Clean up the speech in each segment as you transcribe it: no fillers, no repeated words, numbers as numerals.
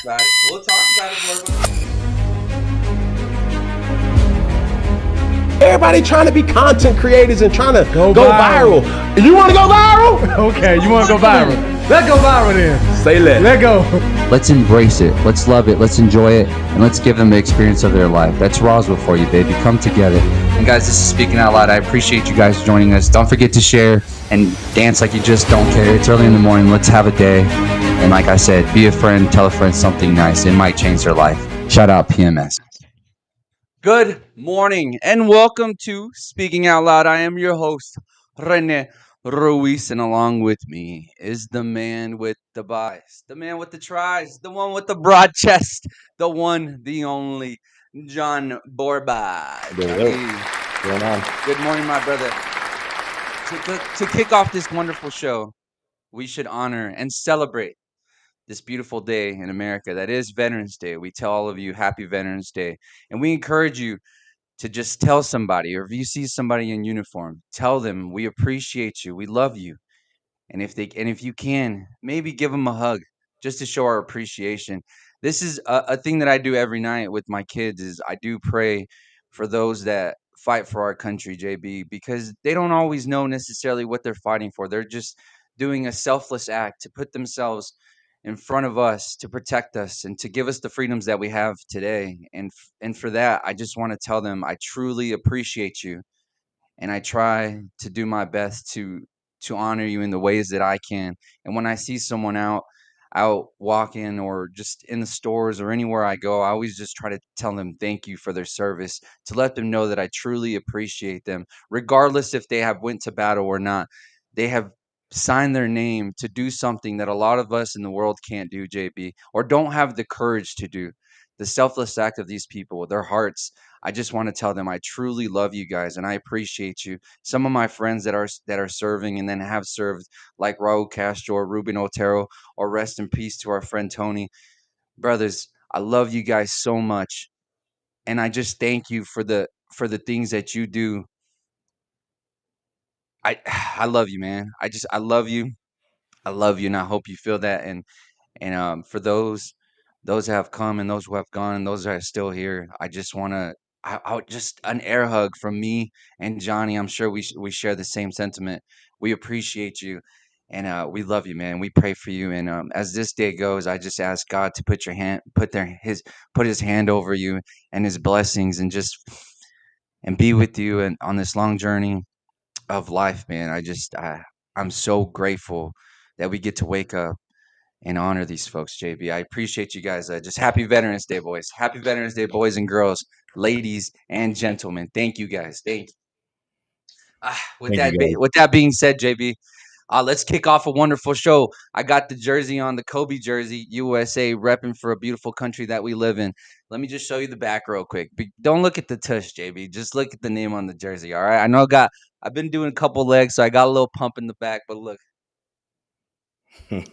about it. We'll talk about it, Borba. Everybody trying to be content creators and trying to go viral. You want to go viral? Okay, you want to go viral. Let's go viral then. Say less. Let go. Let's embrace it. Let's love it. Let's enjoy it. And let's give them the experience of their life. That's Roswell for you, baby. Come together. And guys, this is Speaking Out Loud. I appreciate you guys joining us. Don't forget to share and dance like you just don't care. It's early in the morning. Let's have a day. And like I said, be a friend. Tell a friend something nice. It might change their life. Shout out PMS. Good morning and welcome to Speaking Out Loud. I am your host, Rene Ruiz, and along with me is the man with the buys, the man with the tries, the one with the broad chest, the one, the only, John Borba. What's going on? Good morning, my brother. To kick off this wonderful show, we should honor and celebrate this beautiful day in America that is Veterans Day. We tell all of you happy Veterans Day, and we encourage you to just tell somebody, or if you see somebody in uniform, tell them we appreciate you, we love you, and if you can, maybe give them a hug just to show our appreciation. This is a thing that I do every night with my kids. Is I do pray for those that fight for our country, JB, because they don't always know necessarily what they're fighting for. They're just doing a selfless act to put themselves in front of us to protect us and to give us the freedoms that we have today. And for that, I just want to tell them I truly appreciate you, and I try to do my best to honor you in the ways that I can. And when I see someone out walking or just in the stores or anywhere I go, I always just try to tell them thank you for their service, to let them know that I truly appreciate them, regardless if they have went to battle or not. They have signed their name to do something that a lot of us in the world can't do, JB, or don't have the courage to do. The selfless act of these people, their hearts. I just want to tell them I truly love you guys and I appreciate you. Some of my friends that are serving and then have served, like Raul Castro or Ruben Otero, or rest in peace to our friend Tony. Brothers, I love you guys so much, and I just thank you for the things that you do. I love you, man. I love you. I love you, and I hope you feel that. And for those that have come and those who have gone and those that are still here, I just want to I just an air hug from me and Johnny. I'm sure we share the same sentiment. We appreciate you, and we love you, man. We pray for you, and as this day goes, I just ask God to put His hand over you and His blessings, and just and be with you and on this long journey of life, man. I'm so grateful that we get to wake up and honor these folks, JB. I appreciate you guys. Just happy Veterans Day, boys. Happy Veterans Day, boys and girls, ladies and gentlemen. Thank you, guys. Thank you. With that being said, JB, let's kick off a wonderful show. I got the jersey on, the Kobe jersey, USA, repping for a beautiful country that we live in. Let me just show you the back real quick. Don't look at the tush, JB. Just look at the name on the jersey, all right? I've been doing a couple legs, so I got a little pump in the back, but look. There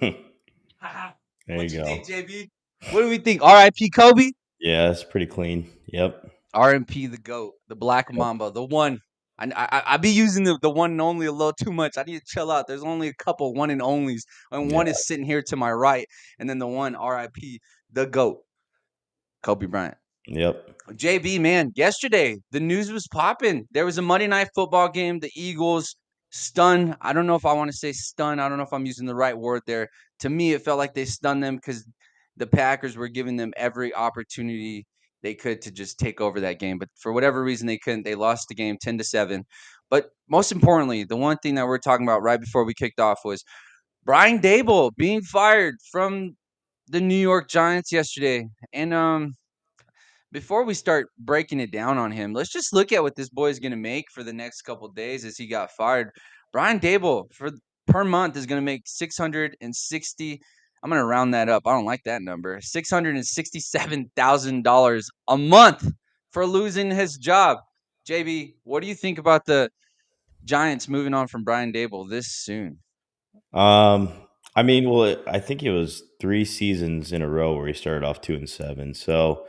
you go. Think, JB? What do we think? R.I.P. Kobe? Yeah, that's pretty clean. Yep. R.I.P. the GOAT, the Black Mamba, the one. I be using the one and only a little too much. I need to chill out. There's only a couple one and onlys, and one is sitting here to my right, and then the one R.I.P. the GOAT, Kobe Bryant. Yep. JB, man, yesterday the news was popping. There was a Monday Night Football game. The Eagles stunned. I don't know if I want to say stunned. I don't know if I'm using the right word there. To me, it felt like they stunned them because the Packers were giving them every opportunity they could to just take over that game. But for whatever reason, they couldn't. They lost the game 10-7. But most importantly, the one thing that we're talking about right before we kicked off was Brian Daboll being fired from the New York Giants yesterday. And before we start breaking it down on him, let's just look at what this boy is going to make for the next couple of days as he got fired. Brian Daboll per month is going to make 660. I'm going to round that up. I don't like that number. $667,000 a month for losing his job. JB, what do you think about the Giants moving on from Brian Daboll this soon? I mean, well, I think it was 3 seasons in a row where he started off 2-7. So,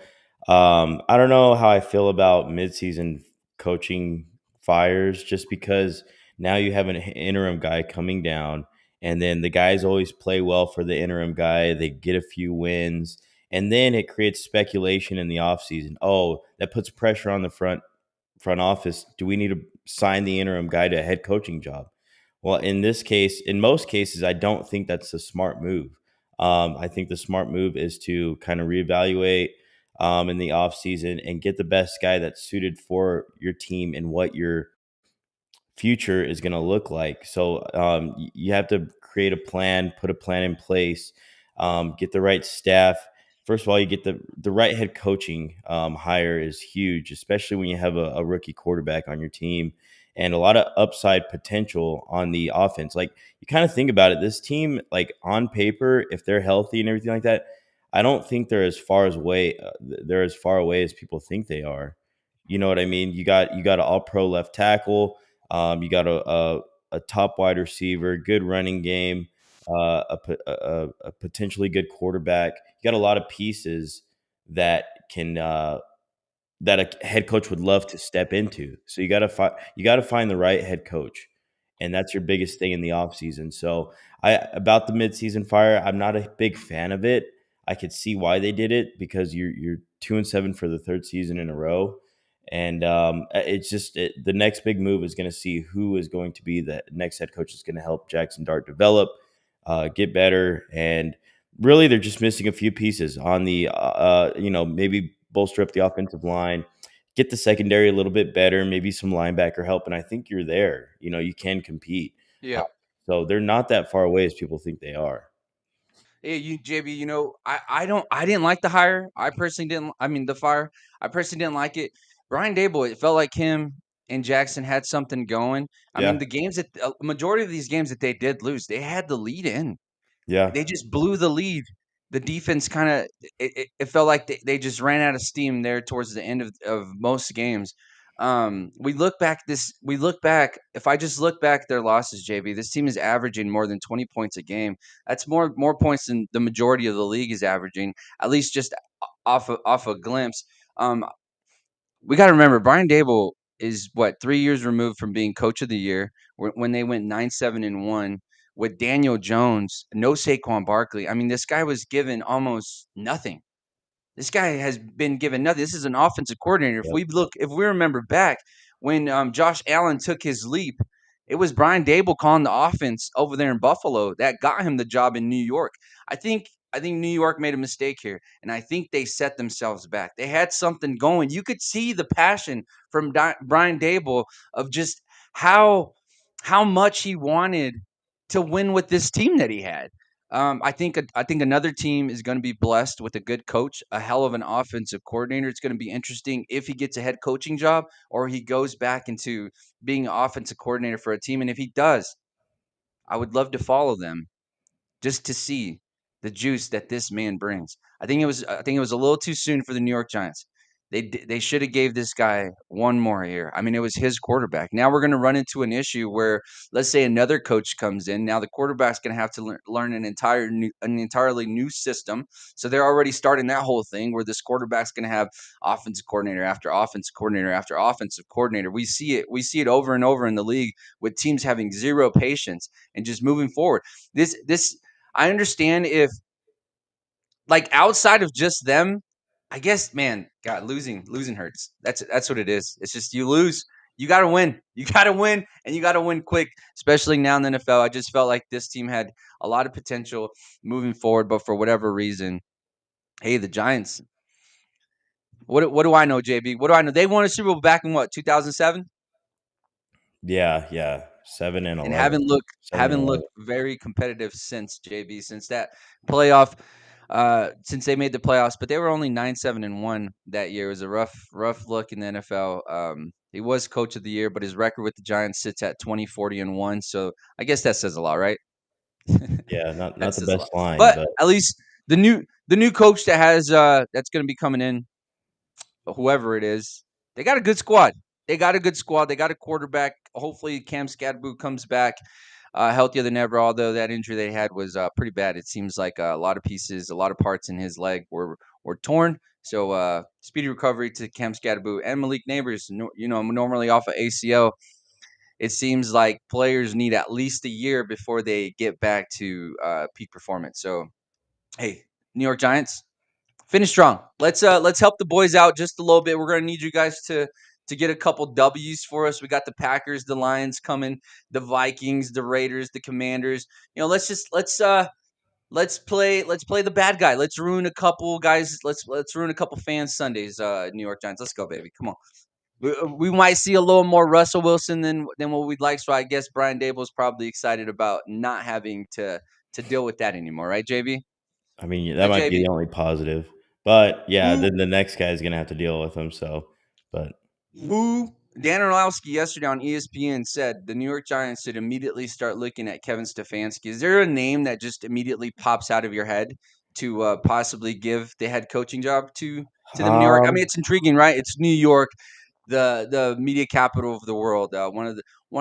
I don't know how I feel about midseason coaching fires, just because now you have an interim guy coming down, and then the guys always play well for the interim guy. They get a few wins, And then it creates speculation in the offseason. Oh, that puts pressure on the front office. Do we need to sign the interim guy to a head coaching job? Well, in this case, in most cases, I don't think that's a smart move. I think the smart move is to kind of reevaluate in the offseason and get the best guy that's suited for your team and what your future is going to look like. So you have to create a plan, put a plan in place, get the right staff. First of all, you get the right head coaching hire is huge, especially when you have a rookie quarterback on your team and a lot of upside potential on the offense. Like you kind of think about it, this team, like on paper, if they're healthy and everything like that, I don't think they're as far away as people think they are. You know what I mean? You got an all pro left tackle. You got a top wide receiver, good running game, a potentially good quarterback. You got a lot of pieces that can that a head coach would love to step into. So you got to find the right head coach, and that's your biggest thing in the offseason. So I about the midseason fire, I'm not a big fan of it. I could see why they did it because you're 2-7 for the third season in a row. And it's just the next big move is going to see who is going to be the next head coach that's going to help Jackson Dart develop, get better, and really they're just missing a few pieces on the maybe bolster up the offensive line, get the secondary a little bit better, maybe some linebacker help, and I think you're there. You can compete. Uh, Yeah. so they're not that far away as people think they are. Hey, JB, I didn't like the hire. I personally didn't. I mean, the fire. I personally didn't like it. Brian Dable. It felt like him and Jackson had something going. I mean, Yeah, the games that majority of these games that they did lose, they had the lead in. yeah, They just blew the lead. The defense kind of it felt like they just ran out of steam there towards the end of most games. We look back. If I just look back their losses, JB, this team is averaging more than 20 points a game. That's more points than the majority of the league is averaging. At least just off a glimpse. Um, we got to remember Brian Dable is what 3 years removed from being coach of the year when they went 9-7-1 with Daniel Jones, no Saquon Barkley. I mean, this guy was given almost nothing. This guy has been given nothing. This is an offensive coordinator. yep, If we remember back when Josh Allen took his leap, it was Brian Dable calling the offense over there in Buffalo that got him the job in New York. I think New York made a mistake here, and I think they set themselves back. They had something going. You could see the passion from Brian Dable of just how how much he wanted to win with this team that he had. I think another team is going to be blessed with a good coach, a hell of an offensive coordinator. It's going to be interesting if he gets a head coaching job or he goes back into being an offensive coordinator for a team. And if he does, I would love to follow them just to see the juice that this man brings. I think it was a little too soon for the New York Giants. They should have gave this guy one more year. I mean, it was his quarterback. Now we're going to run into an issue where, let's say, another coach comes in. Now the quarterback's going to have to learn an entirely new system. So they're already starting that whole thing where this quarterback's going to have offensive coordinator after offensive coordinator after offensive coordinator. We see it. We see it over and over in the league with teams having zero patience and just moving forward. This I understand if like outside of just them, I guess, man, God, losing hurts. That's what it is. It's just you lose, you got to win. You got to win, and you got to win quick. Especially now in the NFL, I just felt like this team had a lot of potential moving forward, but for whatever reason, hey, the Giants. What do I know, JB? What do I know? They won a Super Bowl back in what 2007, yeah, yeah. 7 and and 11, 7 and 11. haven't looked very competitive since, JB, since that playoff since they made the playoffs, but they were only 9-7-1 that year. It was a rough look in the NFL. He was coach of the year, but his record with the Giants sits at 20-40-1. So I guess that says a lot, right? Yeah, not That not the says a lot. best line, But but at least the new coach that has that's going to be coming in, whoever it is, they got a good squad. They got a good squad. They got a quarterback. Hopefully, Cam Scadaboo comes back healthier than ever. Although that injury they had was pretty bad. It seems like a lot of pieces, a lot of parts in his leg were torn. So speedy recovery to Cam Scadaboo and Malik Neighbors. Normally off of ACL. It seems like players need at least a year before they get back to peak performance. So hey, New York Giants, Finish strong. Let's help the boys out just a little bit. We're gonna need you guys to get a couple W's for us. We got the Packers, the Lions coming, the Vikings, the Raiders, the Commanders. Let's play the bad guy. Let's ruin a couple guys. Let's ruin a couple fans Sundays. New York Giants. Let's go, baby. Come on. We might see a little more Russell Wilson than what we'd like. So I guess Brian Dable's probably excited about not having to deal with that anymore, right, JB? I mean, that Right, might be JB? the only positive. But yeah, Who then the next guy's gonna have to deal with him. So, but Who Dan Orlowski yesterday on ESPN said the New York Giants should immediately start looking at Kevin Stefanski. Is there a name that just immediately pops out of your head to possibly give the head coaching job to the New York? I mean, um, it's intriguing, right? It's New York, the media capital of the world, one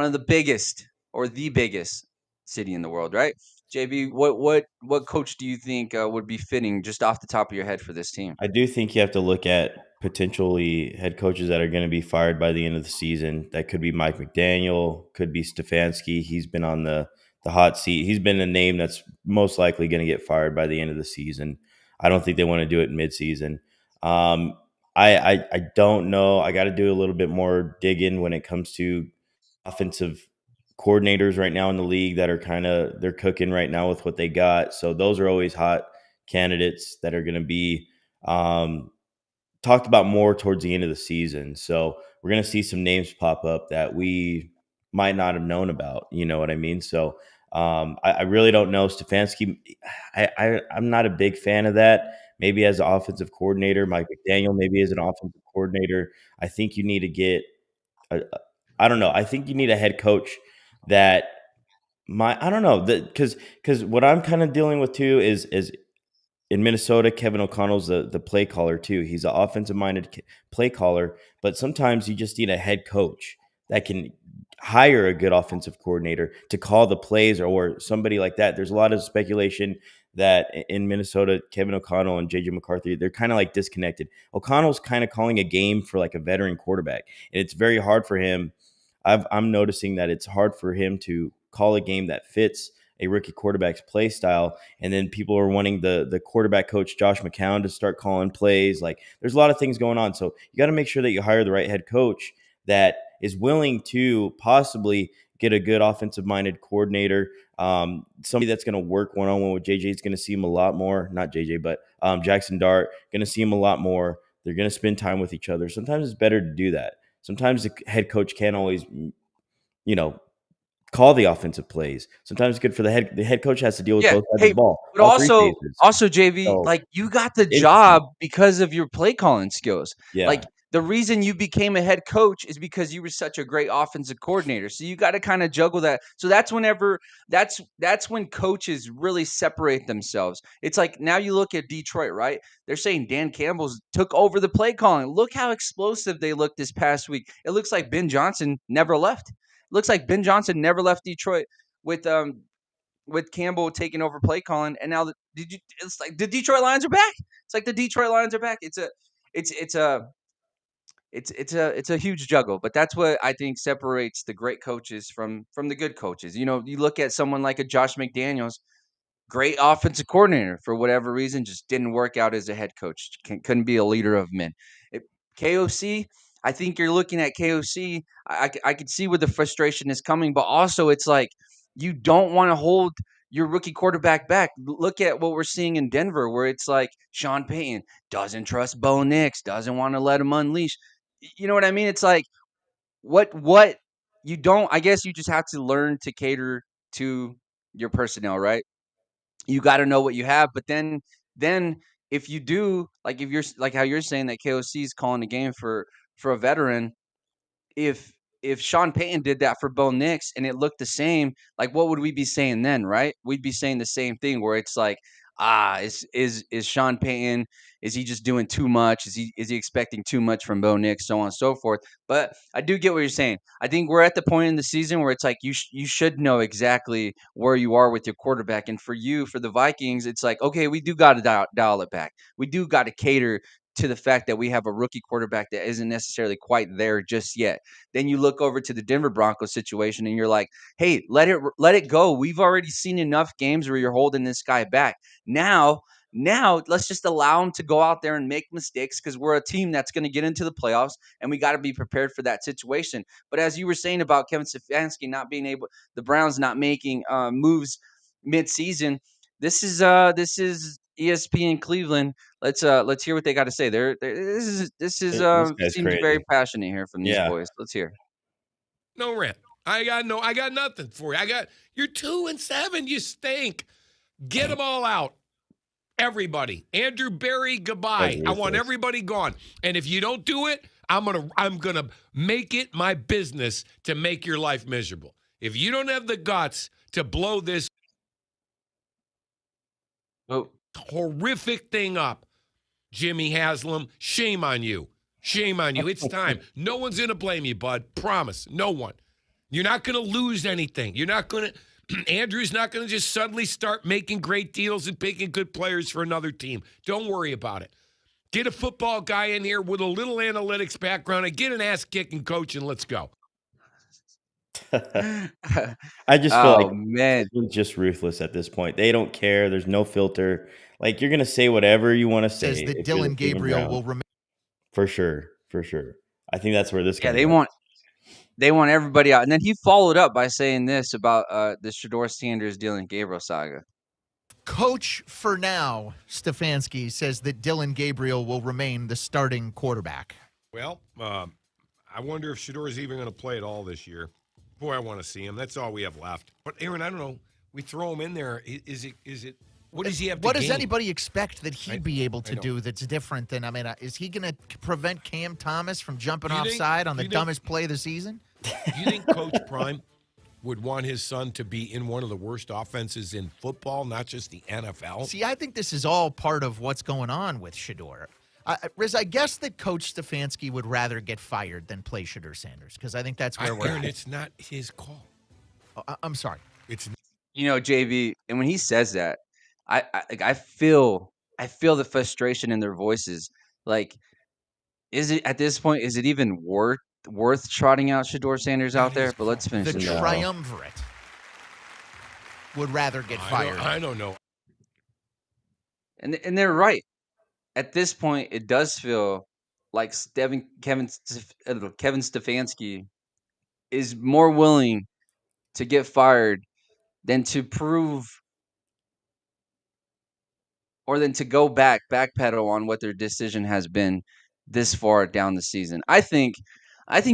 of the biggest or the biggest city in the world, right? JB, what coach do you think would be fitting just off the top of your head for this team? I do think you have to look at potentially head coaches that are going to be fired by the end of the season. That could be Mike McDaniel, could be Stefanski. He's been on the hot seat. He's been a name that's most likely going to get fired by the end of the season. I don't think they want to do it midseason. Um, I don't know. I got to do a little bit more digging when it comes to offensive coordinators right now in the league that are they're cooking right now with what they got. So those are always hot candidates that are going to be um, talked about more towards the end of the season. So we're going to see some names pop up that we might not have known about. You know what I mean? So I really don't know. Stefanski, I'm not a big fan of that. Maybe as an offensive coordinator, Mike McDaniel, maybe as an offensive coordinator. I think you need to get, I don't know. I think you need a head coach that I don't know, because what I'm kind of dealing with too is in Minnesota, Kevin O'Connell's the play caller too. He's an offensive minded play caller, but sometimes you just need a head coach that can hire a good offensive coordinator to call the plays or somebody like that. There's a lot of speculation that in Minnesota, Kevin O'Connell and JJ McCarthy, they're kind of like disconnected. O'Connell's kind of calling a game for like a veteran quarterback, and it's very hard for him. I'm noticing that it's hard for him to call a game that fits a rookie quarterback's play style. And then people are wanting the quarterback coach, Josh McCown, to start calling plays. Like there's a lot of things going on. So you got to make sure that you hire the right head coach that is willing to possibly get a good offensive minded coordinator. Somebody that's going to work one on one with JJ is going to see him a lot more. Not JJ, but Jackson Dart, going to see him a lot more. They're going to spend time with each other. Sometimes it's better to do that. Sometimes the head coach can't always, call the offensive plays. Sometimes it's good for the head coach has to deal with Yeah. both sides of Hey, the ball, but all three also phases. also JV, So like you got the interesting. job because of your play calling skills. Yeah. Like the reason you became a head coach is because you were such a great offensive coordinator. So you got to kind of juggle that. So that's when coaches really separate themselves. It's like now you look at Detroit, right? They're saying Dan Campbell's took over the play calling. Look how explosive they looked this past week. It looks like Ben Johnson never left. Looks like Ben Johnson never left Detroit with Campbell taking over play calling, and now it's like the Detroit Lions are back. It's like the Detroit Lions are back. It's a huge juggle, but that's what I think separates the great coaches from the good coaches. You look at someone like a Josh McDaniels, great offensive coordinator, for whatever reason, just didn't work out as a head coach. Couldn't be a leader of men. It, KOC, I think you're looking at KOC. I could see where the frustration is coming, but also it's like you don't want to hold your rookie quarterback back. Look at what we're seeing in Denver, where it's like Sean Payton doesn't trust Bo Nix, doesn't want to let him unleash. You know what I mean? It's like what you don't. I guess you just have to learn to cater to your personnel, right? You got to know what you have. But then if you do, like if you're like how you're saying that KOC is calling the game for a veteran, if Sean Payton did that for Bo Nix and it looked the same, like what would we be saying then, right? We'd be saying the same thing where it's like, is Sean Payton, is he just doing too much? Is he expecting too much from Bo Nix, so on and so forth? But I do get what you're saying. I think we're at the point in the season where it's like you should know exactly where you are with your quarterback. And for the Vikings, it's like, okay, we do got to dial it back. We do got to cater to the fact that we have a rookie quarterback that isn't necessarily quite there just yet. Then you look over to the Denver Broncos situation and you're like, "Hey, let it go. We've already seen enough games where you're holding this guy back. Now Now let's just allow them to go out there and make mistakes because we're a team that's going to get into the playoffs and we got to be prepared for that situation. But as you were saying about Kevin Stefanski not being able, the Browns not making moves mid-season, this is ESPN Cleveland. Let's hear what they got to say. This is This guy's seems very crazy. passionate here from these Yeah. boys. Let's hear. No rant. I got nothing for you. You're 2-7. You stink. Get them all out. Everybody. Andrew Berry, goodbye. I want everybody gone. And if you don't do it, I'm gonna make it my business to make your life miserable. If you don't have the guts to blow this horrific thing up, Jimmy Haslam, shame on you. Shame on you. It's time. No one's going to blame you, bud. Promise. No one. You're not going to lose anything. You're not going to – Andrew's not going to just suddenly start making great deals and picking good players for another team. Don't worry about it. Get a football guy in here with a little analytics background and get an ass-kicking coach and let's go. I just feel like man, it's just ruthless at this point. They don't care. There's no filter. Like, you're going to say whatever you want to say. Says that Dylan Gabriel will remain. For sure. For sure. I think that's where this yeah, they want everybody out. And then he followed up by saying this about the Shedeur Sanders Dylan Gabriel saga. Coach for now, Stefanski, says that Dylan Gabriel will remain the starting quarterback. Well, I wonder if Shedeur even going to play at all this year. Boy, I want to see him. That's all we have left. But Aaron, I don't know. We throw him in there. Is it? What does he have to What gain? Does anybody expect that he'd be able to do that's different than, is he going to prevent Cam Thomas from jumping offside on the dumbest play of the season? Do you think Coach Prime would want his son to be in one of the worst offenses in football, not just the NFL? See, I think this is all part of what's going on with Shedeur. Riz, I guess that Coach Stefanski would rather get fired than play Shedeur Sanders because I think that's where we're Aaron, at. It's not his call. I'm sorry. It's JV, and when he says that, I feel the frustration in their voices. Like, is it at this point? Is it even worth trotting out Shedeur Sanders out there? But let's finish the triumvirate would rather get fired. I don't know. And they're right. At this point, it does feel like Kevin Stefanski is more willing to get fired than to prove or than to go backpedal on what their decision has been this far down the season. I think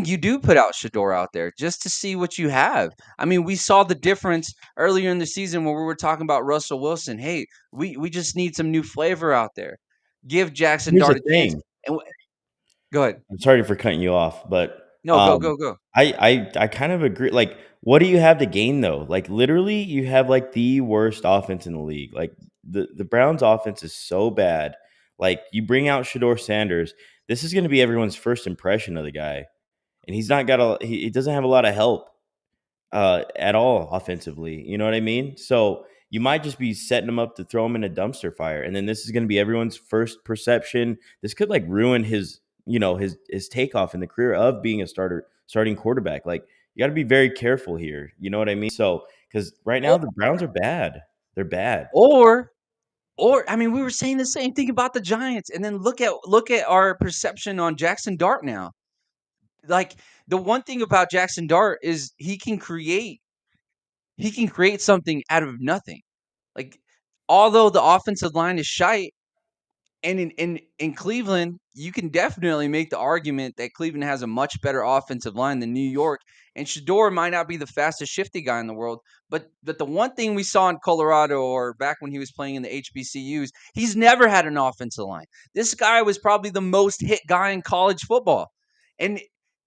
you do put out Shedeur out there just to see what you have. I mean, we saw the difference earlier in the season when we were talking about Russell Wilson. Hey, we just need some new flavor out there. Give Jackson Dart a chance. Go ahead. I'm sorry for cutting you off, but no, go. I kind of agree. Like, what do you have to gain though? Like, literally, you have like the worst offense in the league. Like, the Browns' offense is so bad. Like, you bring out Shedeur Sanders, this is going to be everyone's first impression of the guy, and he's not got he doesn't have a lot of help at all offensively. You know what I mean? So you might just be setting him up to throw him in a dumpster fire, and then this is going to be everyone's first perception. This could like ruin his takeoff in the career of being a starting quarterback. Like, you got to be very careful here. You know what I mean? So, because right now the Browns are bad. They're bad. Or I mean, we were saying the same thing about the Giants, and then look at our perception on Jackson Dart now. Like, the one thing about Jackson Dart is he can create something out of nothing. Like, although the offensive line is shite, and in Cleveland, you can definitely make the argument that Cleveland has a much better offensive line than New York. And Shedeur might not be the fastest shifty guy in the world, but the one thing we saw in Colorado or back when he was playing in the HBCUs, he's never had an offensive line. This guy was probably the most hit guy in college football. And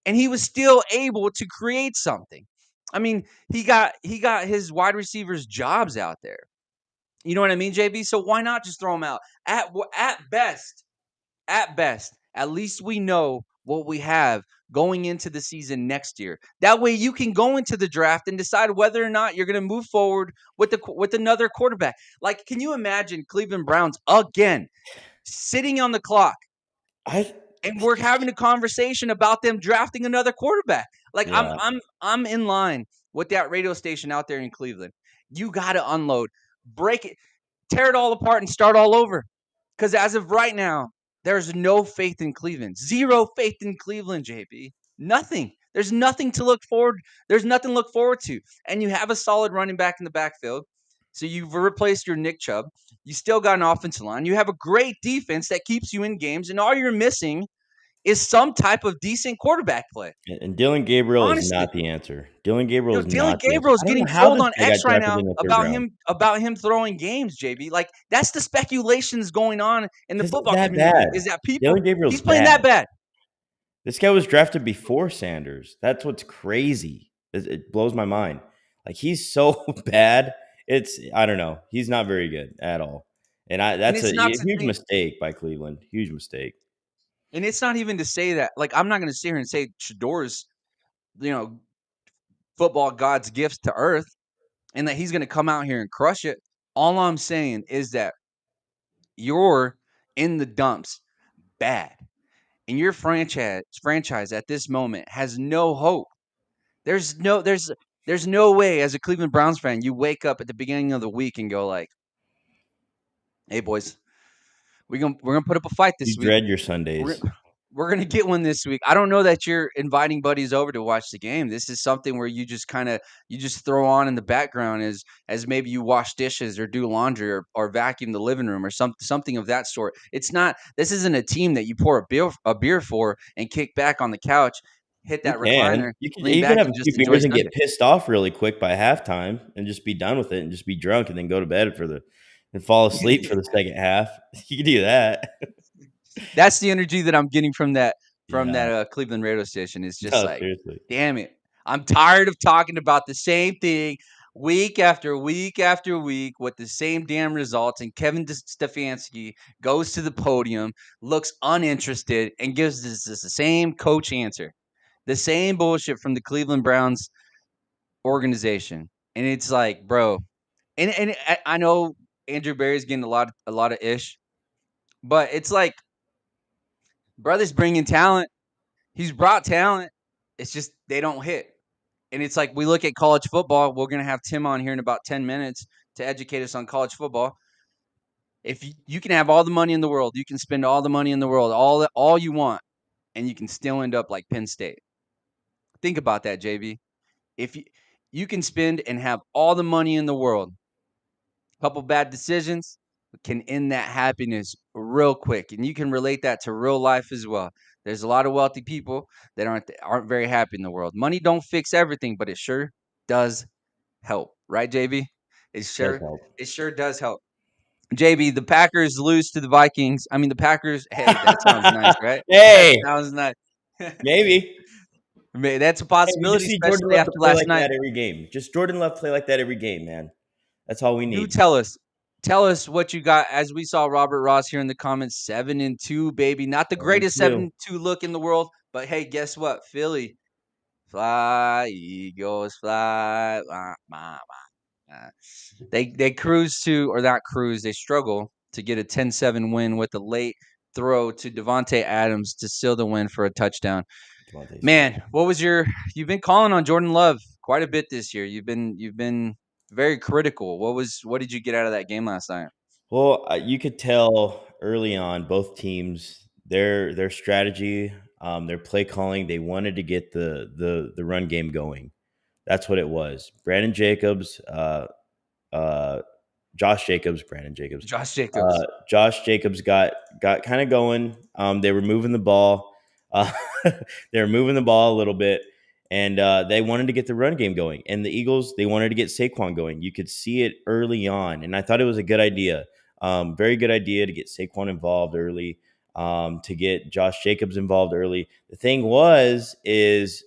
he was still able to create something. I mean, he got his wide receivers jobs out there. You know what I mean, JB? So why not just throw him out? At best, at least we know what we have going into the season next year. That way you can go into the draft and decide whether or not you're going to move forward with another quarterback. Like, can you imagine Cleveland Browns again sitting on the clock and we're having a conversation about them drafting another quarterback? Like, yeah. I'm in line with that radio station out there in Cleveland. You got to unload. Break it. tear it all apart and start all over. Because as of right now, there's no faith in Cleveland. Zero faith in Cleveland, JB. Nothing. There's nothing to look forward. There's nothing to look forward to. And you have a solid running back in the backfield. So you've replaced your Nick Chubb. You still got an offensive line. You have a great defense that keeps you in games. And all you're missing is some type of decent quarterback play. And Dylan Gabriel is Honestly. not the answer. Dylan Gabriel is Dylan not the answer. Gabriel is I don't getting know how trolled this on guy got X right drafted now in the third round. about him throwing games, JB. Like, that's the speculations going on in the Because football he's that community. bad. Is that people? Dylan Gabriel's He's playing that bad. This guy was drafted before Sanders. That's what's crazy. It blows my mind. Like, he's so bad. I don't know. He's not very good at all. And that's it's a not to huge think, mistake by Cleveland. Huge mistake. and it's not even to say that. Like, I'm not going to sit here and say Shador's, football God's gifts to earth, and that he's going to come out here and crush it. All I'm saying is that you're in the dumps bad, and your franchise at this moment has no hope. There's no way as a Cleveland Browns fan you wake up at the beginning of the week and go like, "Hey boys, we're gonna put up a fight this You week. dread your We're Sundays. we're gonna get one this week." I don't know that you're inviting buddies over to watch the game. This is something where you just throw on in the background as maybe you wash dishes or do laundry or vacuum the living room or something of that sort. It's not. This isn't a team that you pour a beer for and kick back on the couch, hit that recliner, You can lean even back, have and a just few enjoy beers and Sunday. get pissed off really quick by halftime and just be done with it and just be drunk and then go to bed and fall asleep for the second half. You can do that. That's the energy that I'm getting from that Yeah. Cleveland radio station. It's just No, like, seriously. damn it, I'm tired of talking about the same thing week after week after week with the same damn results. And Kevin Stefanski goes to the podium, looks uninterested, and gives us the same coach answer, the same bullshit from the Cleveland Browns organization. And it's like, bro, and I know Andrew Berry's getting a lot of ish, but it's like, brother's bringing talent. He's brought talent. It's just they don't hit. And it's like, we look at college football. We're going to have Tim on here in about 10 minutes to educate us on college football. If you can have all the money in the world, you can spend all the money in the world, all you want, and you can still end up like Penn State. Think about that, JB. If you can spend and have all the money in the world, a couple bad decisions can end that happiness real quick. And you can relate that to real life as well. There's a lot of wealthy people that aren't very happy in the world. Money don't fix everything, but it sure does help. Right, JB? Does help. It sure does help. JB, the Packers lose to the Vikings. I mean, the Packers, hey, that sounds nice, right? That Hey, sounds nice. maybe. That's a Hey, we just possibility, need Jordan especially Love to after play last like night. that every game. Just Jordan Love play like that every game, man. That's all we Do need. tell us what you got. As we saw Robert Ross here in the comments, 7-2, baby. Not the greatest 7-2. 7-2 look in the world, but hey, guess what? Philly, fly, Eagles, fly. They cruise to, or not cruise, they struggle to get a 10-7 win with a late throw to Devontae Adams to seal the win for a touchdown. Man, you've been calling on Jordan Love quite a bit this year. You've been very critical. What did you get out of that game last night? Well, you could tell early on both teams their strategy, their play calling. They wanted to get the run game going. That's what it was. Brandon Jacobs, Josh Jacobs, Brandon Jacobs, Josh Jacobs. Josh Jacobs got kind of going. They were moving the ball. They were moving the ball a little bit, and they wanted to get the run game going. And the Eagles, they wanted to get Saquon going. You could see it early on, and I thought it was a good idea. Very good idea to get Saquon involved early, to get Josh Jacobs involved early. The thing is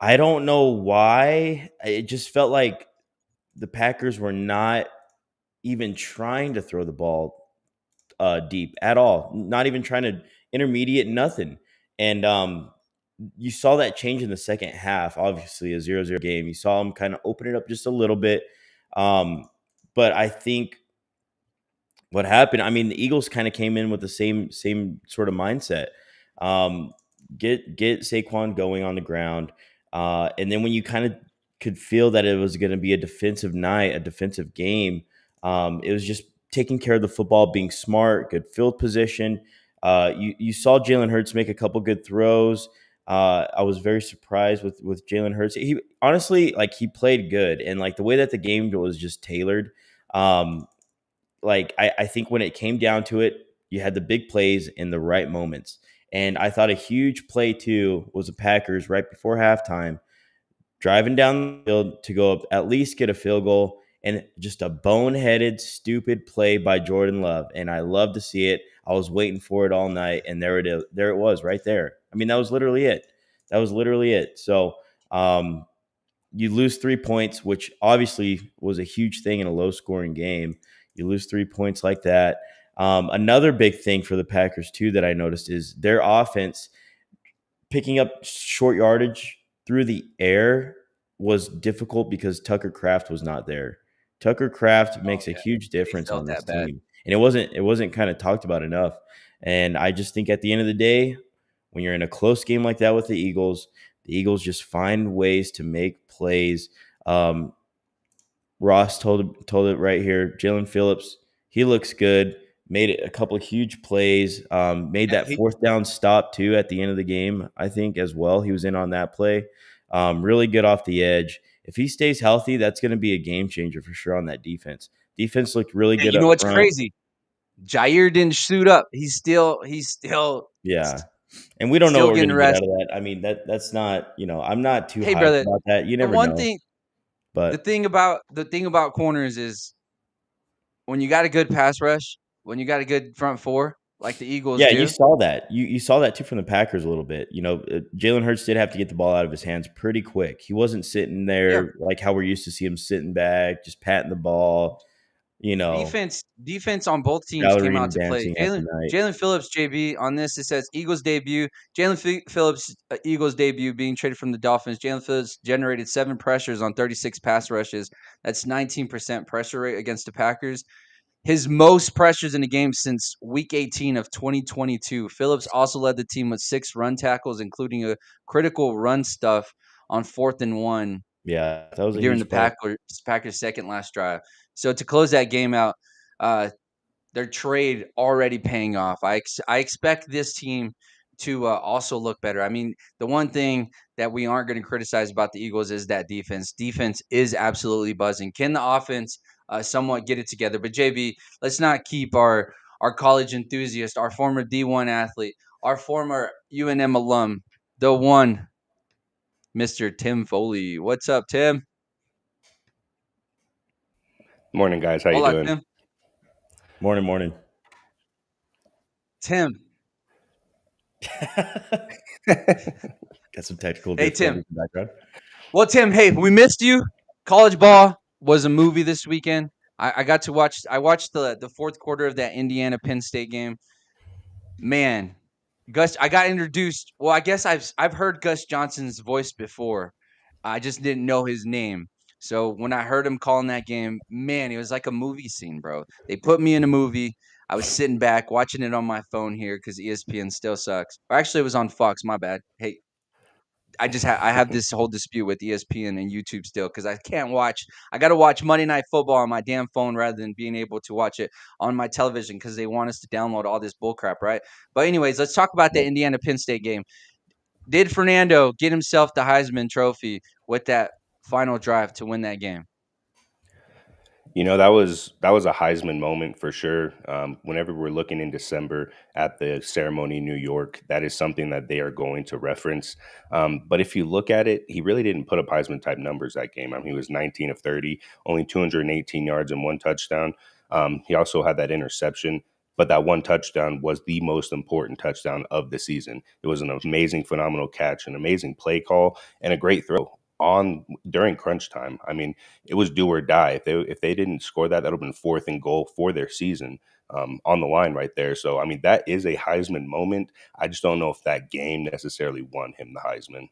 I don't know why. It just felt like the Packers were not even trying to throw the ball deep at all, not even trying to intermediate, nothing. And you saw that change in the second half. Obviously, a 0-0 game. You saw them kind of open it up just a little bit. But I think what happened, I mean, the Eagles kind of came in with the same sort of mindset. Get Saquon going on the ground. And then when you kind of could feel that it was going to be a defensive night, a defensive game, it was just taking care of the football, being smart, good field position. You saw Jalen Hurts make a couple good throws. I was very surprised with Jalen Hurts. He honestly, like, he played good, and like the way that the game was just tailored. I think when it came down to it, you had the big plays in the right moments. And I thought a huge play too was the Packers right before halftime, driving down the field to go up, at least get a field goal, and just a boneheaded, stupid play by Jordan Love. And I love to see it. I was waiting for it all night, and there it is. There it was, right there. I mean, that was literally it. That was literally it. So you lose 3 points, which obviously was a huge thing in a low-scoring game. You lose 3 points like that. Another big thing for the Packers too that I noticed is their offense picking up short yardage through the air was difficult because Tucker Kraft was not there. Tucker Kraft Oh, makes a yeah. huge They difference felt on this that bad. team. And it wasn't kind of talked about enough. And I just think at the end of the day, when you're in a close game like that with the Eagles just find ways to make plays. Ross told it right here. Jalen Phillips, he looks good. Made it a couple of huge plays. Made Yeah, that fourth down stop too at the end of the game, I think, as well. He was in on that play. Really good off the edge. If he stays healthy, that's going to be a game changer for sure on that defense. Defense looked really hey, good you up know what's front. crazy? Jair didn't suit up. He's still Yeah. And we don't know what we're going getting to get out rest. of that. I mean, that's not, I'm not too Hey, hyped brother, about that. You the never one know. thing, But the thing about corners is when you got a good pass rush, when you got a good front four, like the Eagles yeah, you do. saw that. You saw that too from the Packers a little bit. Jalen Hurts did have to get the ball out of his hands pretty quick. He wasn't sitting Yeah, there like how we're used to see him sitting back, just patting the ball, defense on both teams came ballerina out to play. dancing at the night. Jalen Phillips, JB, on this it says Eagles debut. Phillips, Eagles debut, being traded from the Dolphins. Jalen Phillips generated 7 pressures on 36 pass rushes. That's 19% pressure rate against the Packers. His most pressures in a game since Week 18 of 2022. Phillips also led the team with 6 run tackles, including a critical run stuff on 4th and 1 Yeah, that was a during the huge play. Packers' second last drive. So to close that game out, uh, their trade already paying off. I expect this team to also look better. I mean, the one thing that we aren't going to criticize about the Eagles is that defense. Defense is absolutely buzzing. Can the offense somewhat get it together? But JB, let's not keep our college enthusiast, our former D1 athlete, our former UNM alum, the one, Mr. Tim Foley. What's up, Tim? Morning, guys. How you Hola, doing? Tim. Morning. Tim. Got some technical Hey, Tim. difficulties in the background. Well, Tim, hey, we missed you. College ball was a movie this weekend. I got to watch. I watched the fourth quarter of that Indiana Penn State game. Man, Gus, I got introduced. Well, I guess I've heard Gus Johnson's voice before. I just didn't know his name. So when I heard him calling that game, man, it was like a movie scene, bro. They put me in a movie. I was sitting back watching it on my phone here because ESPN still sucks. Or actually, it was on Fox. My bad. Hey, I have this whole dispute with ESPN and YouTube still because I can't watch. I got to watch Monday Night Football on my damn phone rather than being able to watch it on my television because they want us to download all this bullcrap, right? But anyways, let's talk about the Indiana Penn State game. Did Fernando get himself the Heisman Trophy with that final drive to win that game? That was a Heisman moment for sure. Whenever we're looking in December at the ceremony in New York, that is something that they are going to reference. But if you look at it, he really didn't put up Heisman type numbers that game. I mean, he was 19 of 30, only 218 yards and 1 touchdown. He also had that interception, but that 1 touchdown was the most important touchdown of the season. It was an amazing, phenomenal catch, an amazing play call, and a great throw on during crunch time. I mean, it was do or die. If they didn't score that, that would have been 4th and goal for their season, on the line right there. So I mean, that is a Heisman moment. I just don't know if that game necessarily won him the Heisman.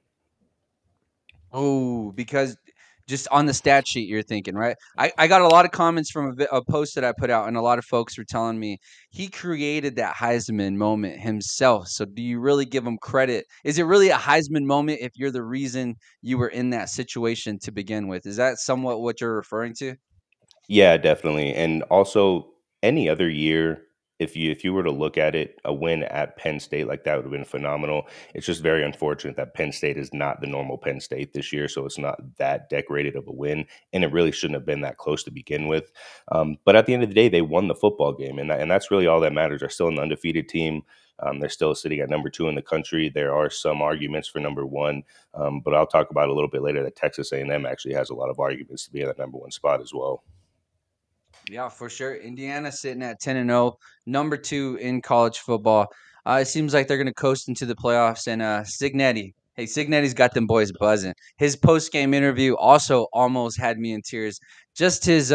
Oh, because just on the stat sheet, you're thinking, right? I got a lot of comments from a post that I put out, and a lot of folks were telling me he created that Heisman moment himself. So, do you really give him credit? Is it really a Heisman moment if you're the reason you were in that situation to begin with? Is that somewhat what you're referring to? Yeah, definitely. And also, Any other year, if you were to look at it, a win at Penn State like that would have been phenomenal. It's just very unfortunate that Penn State is not the normal Penn State this year, so it's not that decorated of a win, and it really shouldn't have been that close to begin with. But at the end of the day, they won the football game, and that's really all that matters. They're still an undefeated team. They're still sitting at number 2 in the country. There are some arguments for number 1, but I'll talk about a little bit later that Texas A&M actually has a lot of arguments to be in that number 1 spot as well. Yeah, for sure. Indiana sitting at 10-0, number 2 in college football. It seems like they're going to coast into the playoffs. And Signetti, hey, Signetti's got them boys buzzing. His post game interview also almost had me in tears. Just his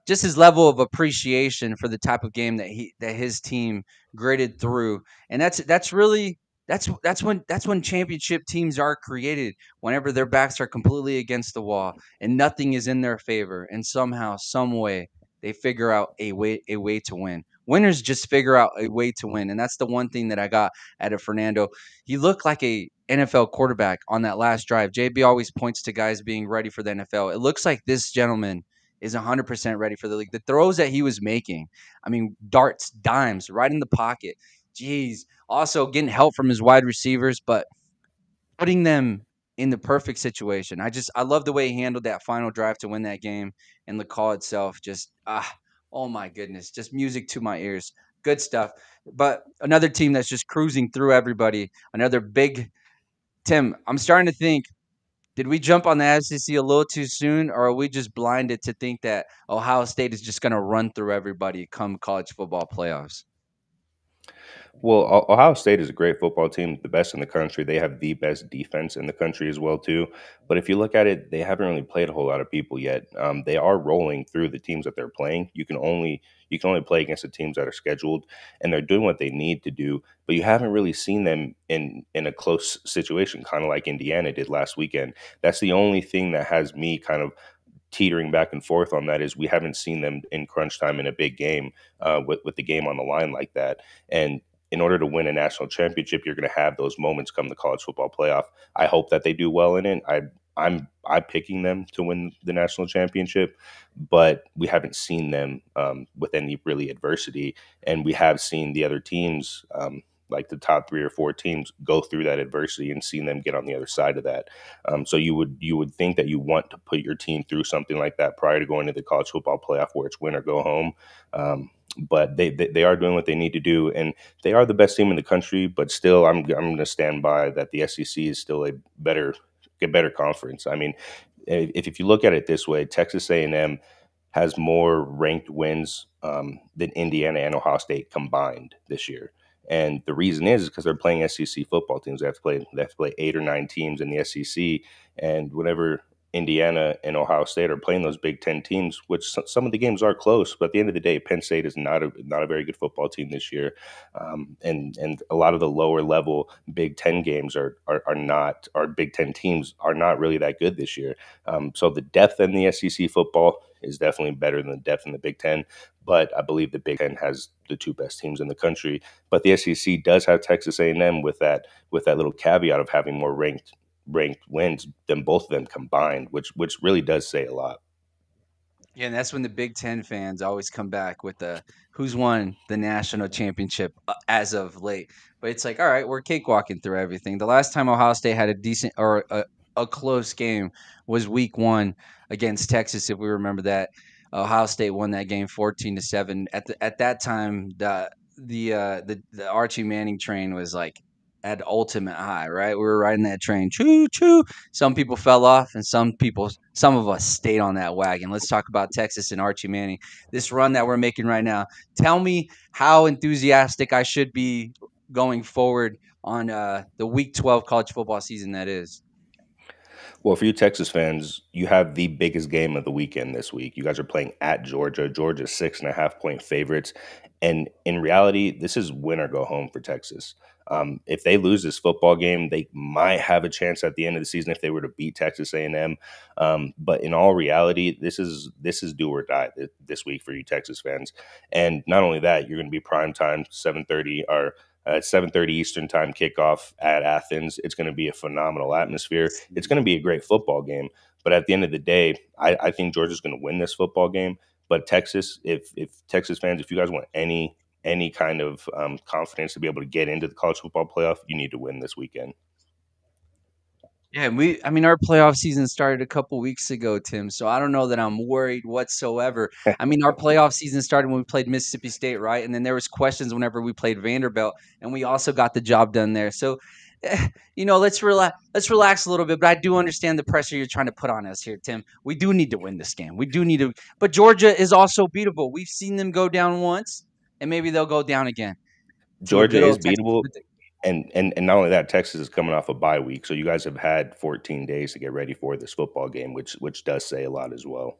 just his level of appreciation for the type of game that his team graded through, and that's really that's when championship teams are created, whenever their backs are completely against the wall and nothing is in their favor, and somehow, some way, they figure out a way to win. Winners just figure out a way to win, and that's the one thing that I got out of Fernando. He looked like a NFL quarterback on that last drive. JB always points to guys being ready for the NFL. It looks like this gentleman is 100% ready for the league. The throws that he was making, I mean, darts, dimes, right in the pocket. Jeez. Also getting help from his wide receivers, but putting them in the perfect situation. I love the way he handled that final drive to win that game, and the call itself just oh my goodness, just music to my ears. Good stuff. But another team that's just cruising through everybody, another big Tim, I'm starting to think, did we jump on the SEC a little too soon, or are we just blinded to think that Ohio State is just going to run through everybody come college football playoffs? Well, Ohio State is a great football team, the best in the country. They have the best defense in the country as well, too. But if you look at it, they haven't really played a whole lot of people yet. They are rolling through the teams that they're playing. You can only play against the teams that are scheduled, and they're doing what they need to do. But you haven't really seen them in a close situation, kind of like Indiana did last weekend. That's the only thing that has me kind of teetering back and forth on that, is we haven't seen them in crunch time in a big game, with the game on the line like that. And in order to win a national championship, you're going to have those moments come the college football playoff. I hope that they do well in it. I'm picking them to win the national championship, but we haven't seen them with any really adversity, and we have seen the other teams. Like the top 3 or 4 teams go through that adversity and seen them get on the other side of that. So you would think that you want to put your team through something like that prior to going to the college football playoff, where it's win or go home. But they are doing what they need to do, and they are the best team in the country. But still, I'm going to stand by that the SEC is still a better conference. I mean, if you look at it this way, Texas A&M has more ranked wins than Indiana and Ohio State combined this year. And the reason is because they're playing SEC football teams. They have to play 8 or 9 teams in the SEC, and whenever Indiana and Ohio State are playing those Big Ten teams, which some of the games are close, but at the end of the day, Penn State is not a very good football team this year, and a lot of the lower level Big Ten games are not, our Big Ten teams are not really that good this year. So the depth in the SEC football is definitely better than the depth in the Big Ten, but I believe the Big Ten has the 2 best teams in the country. But the SEC does have Texas A&M with that little caveat of having more ranked wins than both of them combined, which really does say a lot. Yeah, and that's when the Big Ten fans always come back with the who's won the national championship as of late. But it's like, all right, we're cakewalking through everything. The last time Ohio State had a decent or a close game was week 1 against Texas, if we remember that. Ohio State won that game 14-7. At that time, the Archie Manning train was like at ultimate high, right? We were riding that train, choo choo. Some people fell off, and some of us stayed on that wagon. Let's talk about Texas and Archie Manning. This run that we're making right now. Tell me how enthusiastic I should be going forward on the Week 12 college football season that is. Well, for you Texas fans, you have the biggest game of the weekend this week. You guys are playing at Georgia. Georgia's 6.5 point favorites. And in reality, this is win or go home for Texas. If they lose this football game, they might have a chance at the end of the season if they were to beat Texas A&M. But in all reality, this is do or die this week for you Texas fans. And not only that, you're going to be prime time 7:30 or 7:30 Eastern time kickoff at Athens. It's going to be a phenomenal atmosphere. It's going to be a great football game. But at the end of the day, I think Georgia's going to win this football game. But Texas, if Texas fans, if you guys want any kind of confidence to be able to get into the college football playoff, you need to win this weekend. Yeah, I mean, our playoff season started a couple weeks ago, Tim. So I don't know that I'm worried whatsoever. I mean, our playoff season started when we played Mississippi State, right? And then there was questions whenever we played Vanderbilt, and we also got the job done there. So, let's relax. Let's relax a little bit. But I do understand the pressure you're trying to put on us here, Tim. We do need to win this game. We do need to. But Georgia is also beatable. We've seen them go down once, and maybe they'll go down again to a Georgia good is old Texas. beatable. And not only that, Texas is coming off a bye week, so you guys have had 14 days to get ready for this football game, which does say a lot as well.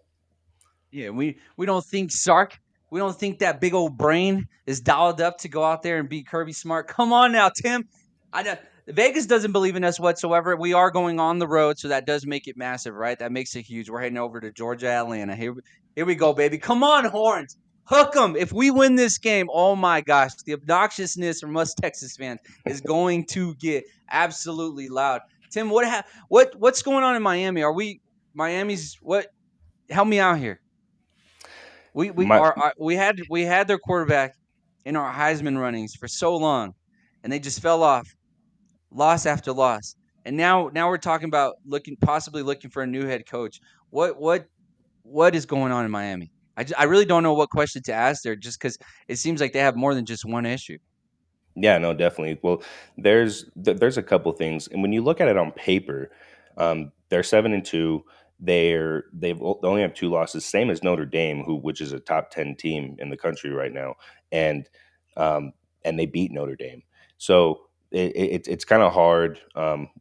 Yeah, we don't think Sark. We don't think that big old brain is dialed up to go out there and beat Kirby Smart. Come on now, Tim. I know Vegas doesn't believe in us whatsoever. We are going on the road, so that does make it massive, right? That makes it huge. We're heading over to Georgia, Atlanta. Here we go, baby. Come on, Horns. Hook them. If we win this game, oh my gosh, the obnoxiousness from us Texas fans is going to get absolutely loud. Tim, what's going on in Miami? Are we Miami's what? Help me out here. My We had their quarterback in our Heisman runnings for so long, and they just fell off, loss after loss, and now we're talking about possibly looking for a new head coach. What is going on in Miami? I really don't know what question to ask there, just because it seems like they have more than just one issue. Yeah, no, definitely. Well, there's a couple things, and when you look at it on paper, they're 7-2. They only have two losses, same as Notre Dame, which is a top 10 team in the country right now, and um, and they beat Notre Dame. So it's kind of hard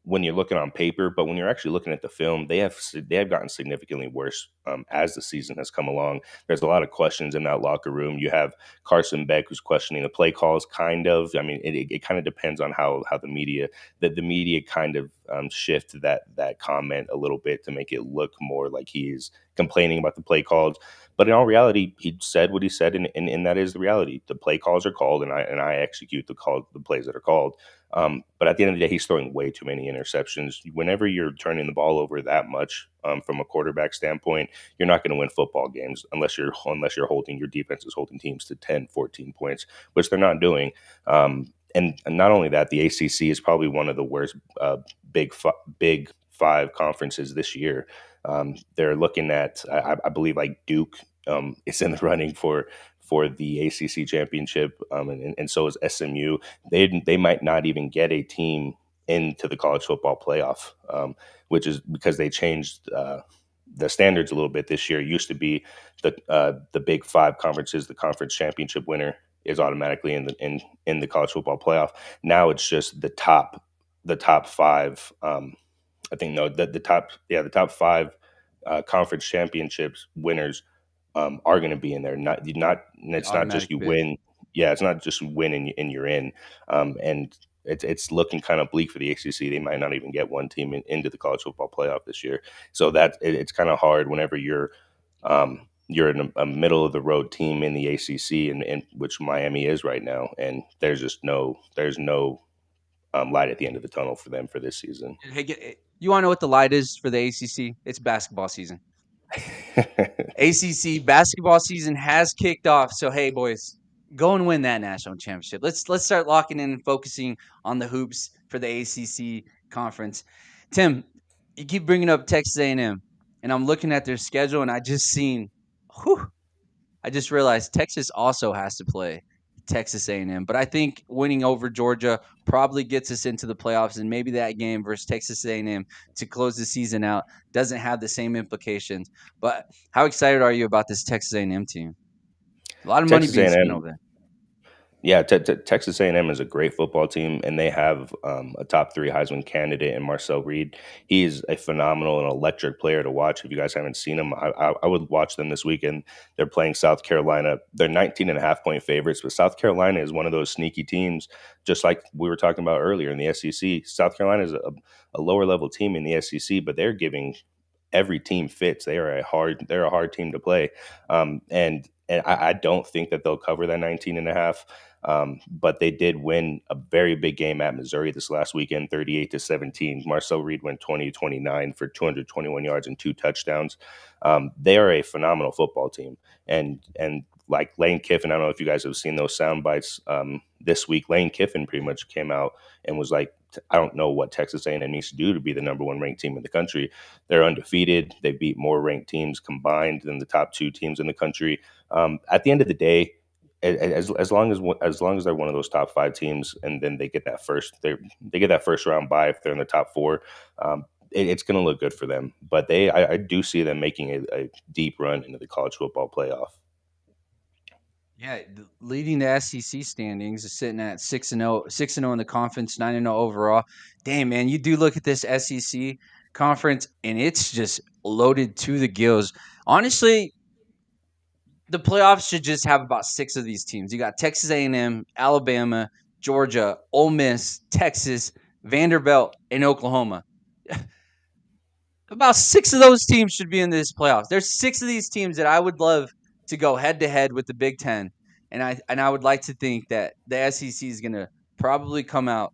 when you're looking on paper, but when you're actually looking at the film, they have gotten significantly worse as the season has come along. There's a lot of questions in that locker room. You have Carson Beck, who's questioning the play calls, kind of. I mean, it kind of depends on how the media kind of shift that comment a little bit to make it look more like he's complaining about the play calls. But in all reality, he said what he said, and that is the reality. The play calls are called, and I execute the plays that are called. But at the end of the day, he's throwing way too many interceptions. Whenever you're turning the ball over that much from a quarterback standpoint, you're not going to win football games unless your defense is holding teams to 10, 14 points, which they're not doing. And not only that, the ACC is probably one of the worst big five conferences this year. They're looking at, I believe, like Duke is in the running for the ACC championship, and so is SMU. They might not even get a team into the college football playoff, which is because they changed the standards a little bit this year. It used to be the Big Five conferences, the conference championship winner is automatically in the college football playoff. Now it's just the top five. I think no, the top five conference championships winners are going to be in there. It's not just Automatic you bid. win. Yeah, it's not just win and you're in. And it's looking kind of bleak for the ACC. They might not even get one team into the college football playoff this year. So it's kind of hard whenever you're in a middle of the road team in the ACC, and which Miami is right now, and there's no light at the end of the tunnel for them for this season. Hey, you want to know what the light is for the ACC? It's basketball season. ACC basketball season has kicked off. So hey, boys, go and win that national championship. Let's start locking in and focusing on the hoops for the ACC conference. Tim, you keep bringing up Texas A&M, and I'm looking at their schedule, and I just realized Texas also has to play Texas A&M. But I think winning over Georgia probably gets us into the playoffs, and maybe that game versus Texas A&M to close the season out doesn't have the same implications. But how excited are you about this Texas A&M team? A lot of money Texas being spent A&M over there. Yeah, Texas A&M is a great football team, and they have a top three Heisman candidate in Marcel Reed. He is a phenomenal and electric player to watch. If you guys haven't seen him, I would watch them this weekend. They're playing South Carolina. They're 19.5 point favorites, but South Carolina is one of those sneaky teams, just like we were talking about earlier in the SEC. South Carolina is a lower level team in the SEC, but they're giving every team fits. They're a hard team to play, and and I don't think that they'll cover that 19.5. But they did win a very big game at Missouri this last weekend, 38-17. Marcel Reed went 20-29 for 221 yards and 2 touchdowns. They are a phenomenal football team, and like Lane Kiffin, I don't know if you guys have seen those sound bites this week. Lane Kiffin pretty much came out and was like, I don't know what Texas A&M needs to do to be the number one ranked team in the country. They're undefeated. They beat more ranked teams combined than the top 2 teams in the country. At the end of the day, as long as they're one of those top 5 teams, and then they get that first round bye if they're in the top 4, it's going to look good for them. But I do see them making a deep run into the college football playoff. Yeah, leading the SEC standings is sitting at 6-0, 6-0 in the conference, 9-0 overall. Damn, man, you do look at this SEC conference, and it's just loaded to the gills. Honestly, the playoffs should just have about 6 of these teams. You got Texas A&M, Alabama, Georgia, Ole Miss, Texas, Vanderbilt, and Oklahoma. About 6 of those teams should be in this playoffs. There's 6 of these teams that I would love to go head to head with the Big Ten, and I would like to think that the SEC is going to probably come out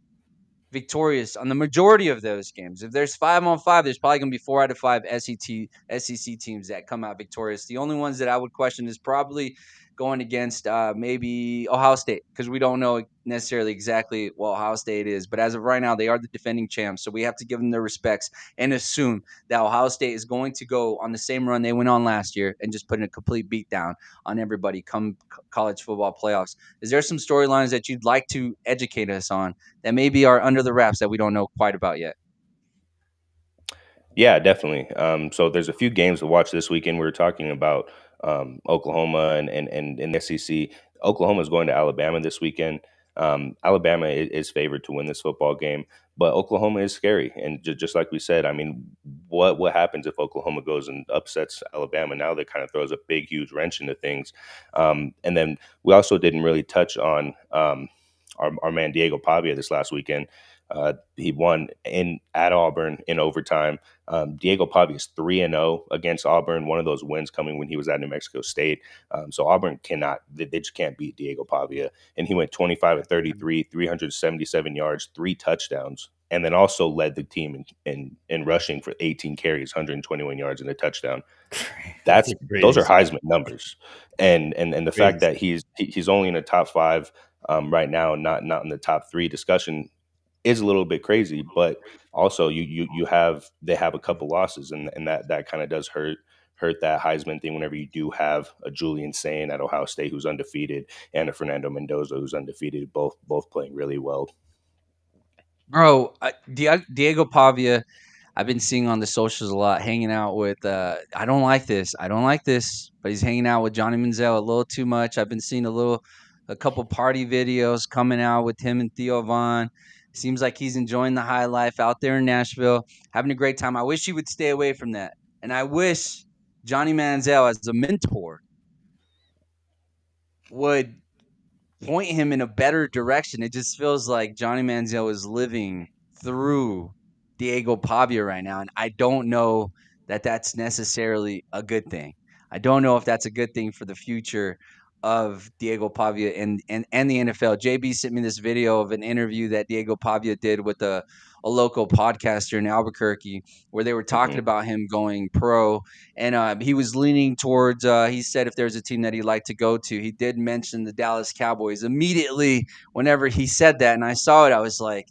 victorious on the majority of those games. If there's 5-on-5, there's probably going to be 4 out of 5 SEC teams that come out victorious. The only ones that I would question is probably going against maybe Ohio State, because we don't know necessarily exactly what Ohio State is. But as of right now, they are the defending champs, so we have to give them their respects and assume that Ohio State is going to go on the same run they went on last year and just put in a complete beatdown on everybody come college football playoffs. Is there some storylines that you'd like to educate us on that maybe are under the wraps that we don't know quite about yet? Yeah, definitely. So there's a few games to watch this weekend. We were talking about Oklahoma and the SEC. Oklahoma is going to Alabama this weekend. Alabama is favored to win this football game, but Oklahoma is scary. And just like we said, I mean, what happens if Oklahoma goes and upsets Alabama? Now that kind of throws a big, huge wrench into things. And then we also didn't really touch on our man Diego Pavia this last weekend. He won at Auburn in overtime. Diego Pavia is 3-0 against Auburn. One of those wins coming when he was at New Mexico State. So Auburn they just can't beat Diego Pavia. And he went 25-33, 377 yards, 3 touchdowns, and then also led the team in rushing for 18 carries, 121 yards, and a touchdown. Those are Heisman numbers. And the fact that he's only in the top 5 right now, not in the top 3 discussion, is a little bit crazy. But also they have a couple losses, and that kind of does hurt that Heisman thing whenever you do have a Julian Sain at Ohio State who's undefeated and a Fernando Mendoza who's undefeated, both playing really well. Bro, Diego Pavia, I've been seeing on the socials a lot, hanging out with. I don't like this. But he's hanging out with Johnny Manziel a little too much. I've been seeing a couple party videos coming out with him and Theo Vaughn. Seems like he's enjoying the high life out there in Nashville, having a great time. I wish he would stay away from that, and I wish Johnny Manziel, as a mentor, would point him in a better direction. It just feels like Johnny Manziel is living through Diego Pavia right now, and I don't know that that's necessarily a good thing. I don't know if that's a good thing for the future of Diego Pavia and the NFL. JB sent me this video of an interview that Diego Pavia did with a local podcaster in Albuquerque, where they were talking about him going pro, and he was leaning towards. He said if there's a team that he'd like to go to, he did mention the Dallas Cowboys immediately whenever he said that, and I saw it. I was like,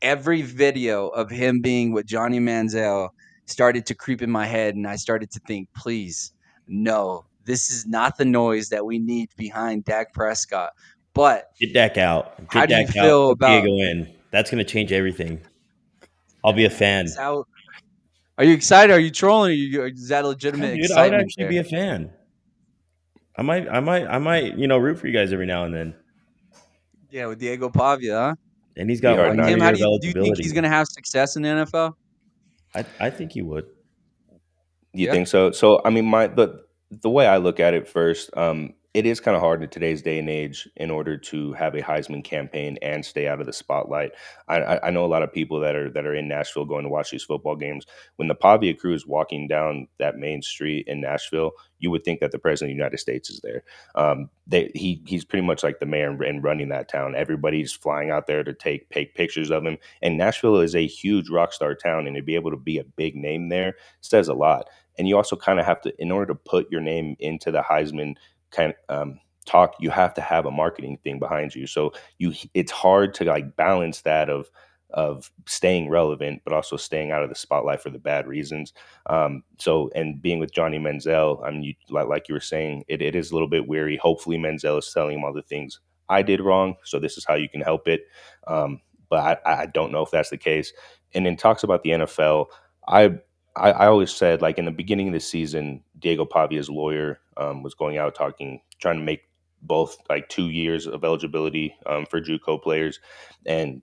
every video of him being with Johnny Manziel started to creep in my head, and I started to think, please, no, this is not the noise that we need behind Dak Prescott. But get Dak out. How do you feel about Diego in? That's going to change everything. I'll be a fan. Are you excited? Are you trolling? Is that a legitimate excitement? I would actually be a fan. I might, root for you guys every now and then. Yeah, with Diego Pavia, huh? And he's got 1 year of eligibility. Do you think he's going to have success in the NFL? I think he would. You think so? So I mean, the way I look at it first, it is kind of hard in today's day and age in order to have a Heisman campaign and stay out of the spotlight. I know a lot of people that are in Nashville going to watch these football games. When the Pavia crew is walking down that main street in Nashville, you would think that the president of the United States is there. He's pretty much like the mayor and running that town. Everybody's flying out there to take pictures of him. And Nashville is a huge rock star town, and to be able to be a big name there says a lot. And you also kind of have to, in order to put your name into the Heisman kind of talk, you have to have a marketing thing behind you. So it's hard to like balance that of staying relevant, but also staying out of the spotlight for the bad reasons. So, and being with Johnny Manziel, I mean, like you were saying, it is a little bit weary. Hopefully Manziel is telling him all the things I did wrong. So this is how you can help it. But I don't know if that's the case. And then talks about the NFL. I I always said, like in the beginning of the season, Diego Pavia's lawyer was going out trying to make both like 2 years of eligibility for JUCO players, and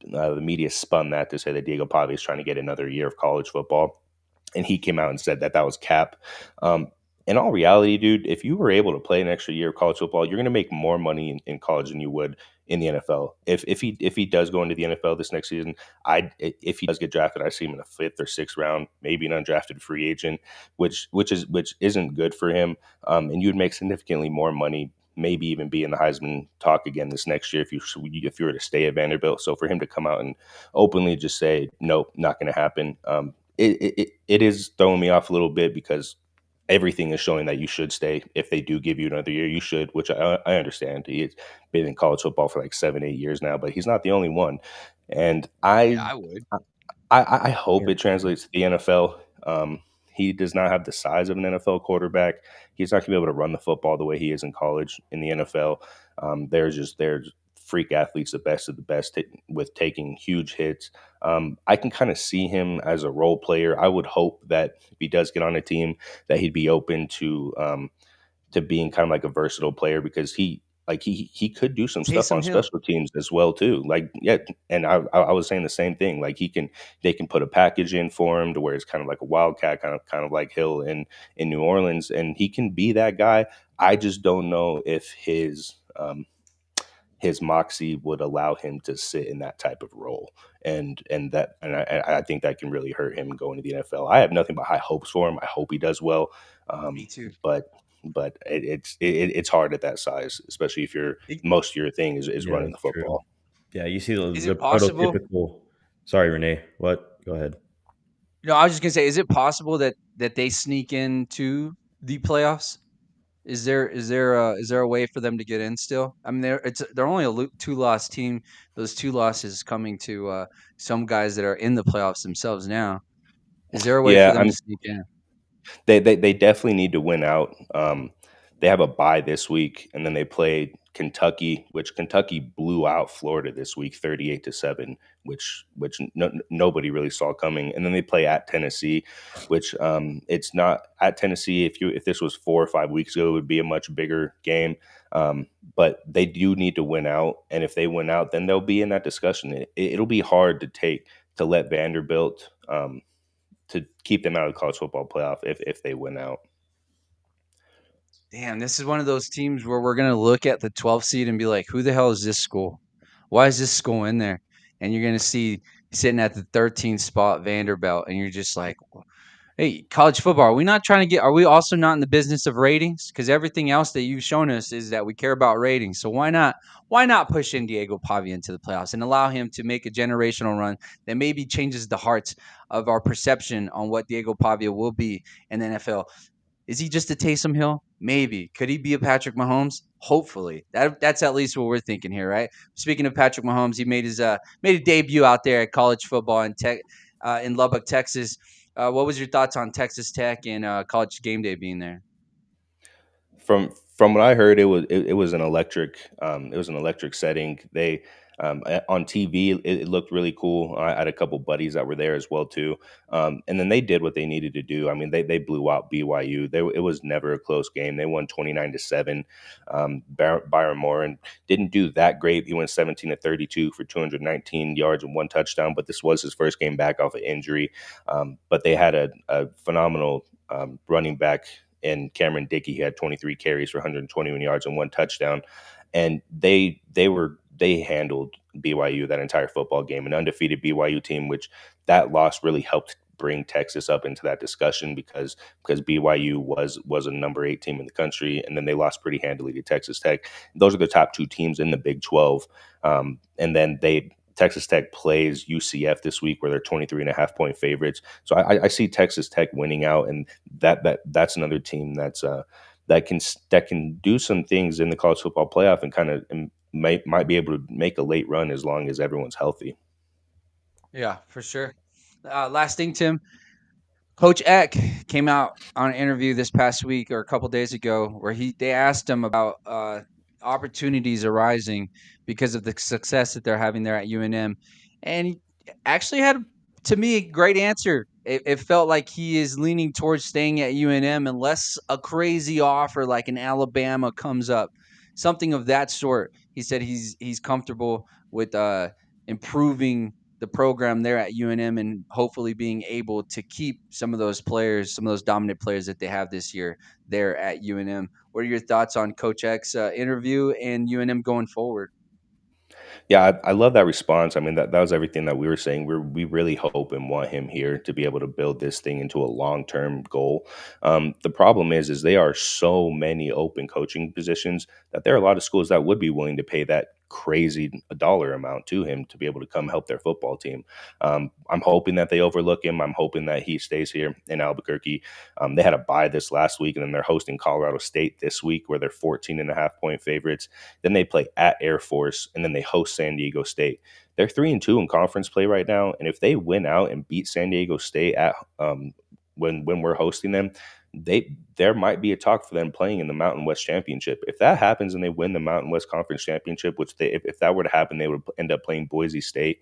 the media spun that to say that Diego Pavia is trying to get another year of college football, and he came out and said that that was cap. Um, in all reality, dude, if you were able to play an extra year of college football, you're going to make more money in college than you would in the NFL. If he does go into the NFL this next season, if he does get drafted, I see him in the 5th or 6th round, maybe an undrafted free agent, which isn't good for him. And you'd make significantly more money, maybe even be in the Heisman talk again this next year if you were to stay at Vanderbilt. So for him to come out and openly just say nope, not going to happen, it is throwing me off a little bit, because everything is showing that you should stay. If they do give you another year, you should, which I understand. He's been in college football for like 7, 8 years now, but he's not the only one. And Yeah, I would. I hope it translates to the NFL. He does not have the size of an NFL quarterback. He's not going to be able to run the football the way he is in college in the NFL. There's freak athletes, the best of the best, with taking huge hits. I can kind of see him as a role player. I would hope that if he does get on a team, that he'd be open to being kind of like a versatile player, because he could do some stuff Taysom on Hill. special teams as well too. Like, yeah, and I was saying the same thing. Like they can put a package in for him to where it's kind of like a wildcat, kind of like Hill in New Orleans, and he can be that guy. I just don't know if his moxie would allow him to sit in that type of role, and I think that can really hurt him going to the NFL. I have nothing but high hopes for him. I hope he does well, Me too. but it's hard at that size, especially if I- most of your thing is Yeah, running the that's true. football. Yeah, you see Is the it possible? prototypical. Sorry, Renee. What? Go ahead. No, I was just gonna say, is it possible that they sneak into the playoffs? Is there a way for them to get in still? I mean, they're only a 2-loss team. Those 2 losses coming to some guys that are in the playoffs themselves now. Is there a way for Yeah, them to sneak in? they definitely need to win out. They have a bye this week, and then they play Kentucky, which Kentucky blew out Florida this week, 38-7, which nobody really saw coming. And then they play at Tennessee, which it's not at Tennessee. If this was 4 or 5 weeks ago, it would be a much bigger game. But they do need to win out, and if they win out, then they'll be in that discussion. It'll be hard to let Vanderbilt. To keep them out of the college football playoff if they win out. Damn, this is one of those teams where we're gonna look at the 12th seed and be like, "Who the hell is this school? Why is this school in there?" And you're gonna see sitting at the 13th spot Vanderbilt, and you're just like, hey, college football, are we not trying to get, are we also not in the business of ratings? Because everything else that you've shown us is that we care about ratings. So why not push in Diego Pavia into the playoffs and allow him to make a generational run that maybe changes the hearts of our perception on what Diego Pavia will be in the NFL? Is he just a Taysom Hill? Maybe. Could he be a Patrick Mahomes? Hopefully. That's at least what we're thinking here, right? Speaking of Patrick Mahomes, he made a debut out there at college football in Lubbock, Texas. What was your thoughts on Texas Tech and College Game Day being there? From what I heard, it was an electric setting. They on TV it looked really cool. I had a couple buddies that were there as well too, and then they did what they needed to do. I mean, they blew out BYU. It was never a close game. They won 29-7. Byron Morin didn't do that great. He went 17-32 for 219 yards and 1 touchdown. But this was his first game back off of injury. But they had a phenomenal running back and Cameron Dickey had 23 carries for 121 yards and 1 touchdown, and they handled BYU that entire football game, an undefeated BYU team, which that loss really helped bring Texas up into that discussion because BYU was a number 8 team in the country, and then they lost pretty handily to Texas Tech. Those are the top 2 teams in the Big 12, and then Texas Tech plays UCF this week, where they're 23.5-point favorites. So I see Texas Tech winning out, and that's another team that can do some things in the college football playoff and kind of might be able to make a late run as long as everyone's healthy. Yeah, for sure. Last thing, Tim. Coach Eck came out on an interview this past week or a couple days ago where they asked him about opportunities arising because of the success that they're having there at UNM, and he actually had, to me, a great answer. It felt like he is leaning towards staying at UNM unless a crazy offer like an Alabama comes up, something of that sort. He said he's comfortable with improving the program there at UNM and hopefully being able to keep some of those players, some of those dominant players that they have this year there at UNM. What are your thoughts on Coach X's interview and UNM going forward? Yeah, I love that response. I mean, that was everything that we were saying. We really hope and want him here to be able to build this thing into a long-term goal. The problem is there are so many open coaching positions that there are a lot of schools that would be willing to pay that crazy dollar amount to him to be able to come help their football team. I'm hoping that they overlook him. I'm hoping that he stays here in Albuquerque. They had a bye this last week, and then they're hosting Colorado State this week, where they're 14.5-point favorites. Then they play at Air Force, and then they host San Diego State. They're 3-2 in conference play right now, and if they win out and beat San Diego State at when we're hosting them, there might be a talk for them playing in the Mountain West Championship. If that happens and they win the Mountain West Conference Championship, which if that were to happen, they would end up playing Boise State.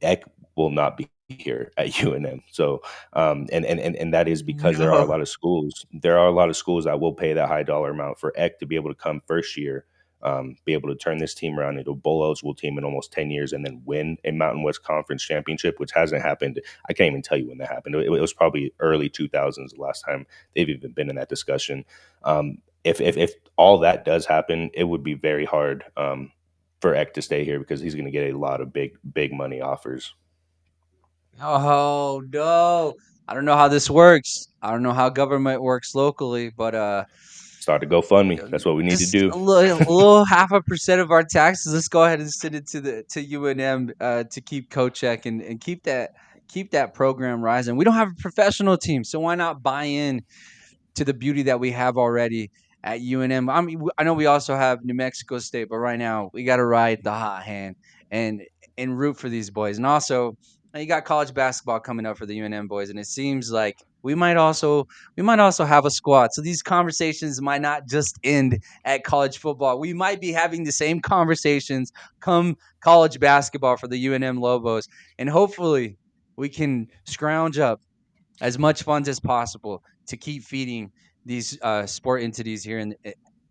Eck will not be here at UNM. So, and that is because there are a No. lot of schools. There are a lot of schools that will pay that high dollar amount for Eck to be able to come first year, be able to turn this team around into a bowl eligible team in almost 10 years, and then win a Mountain West Conference championship, which hasn't happened. I can't even tell you when that happened. It was probably early 2000s the last time they've even been in that discussion. If all that does happen, it would be very hard for Eck to stay here because he's going to get a lot of big money offers. Oh no. I don't know how this works. I don't know how government works locally, but Start to GoFundMe. That's what we need to just do. a little 0.5% of our taxes. Let's go ahead and send it to UNM to keep Kochek and keep that program rising. We don't have a professional team, so why not buy in to the beauty that we have already at UNM. I mean, I know we also have New Mexico State, but right now we got to ride the hot hand and root for these boys. And also, you got college basketball coming up for the UNM boys, and it seems like we might also have a squad. So these conversations might not just end at college football. We might be having the same conversations come college basketball for the UNM Lobos, and hopefully we can scrounge up as much funds as possible to keep feeding these sport entities here in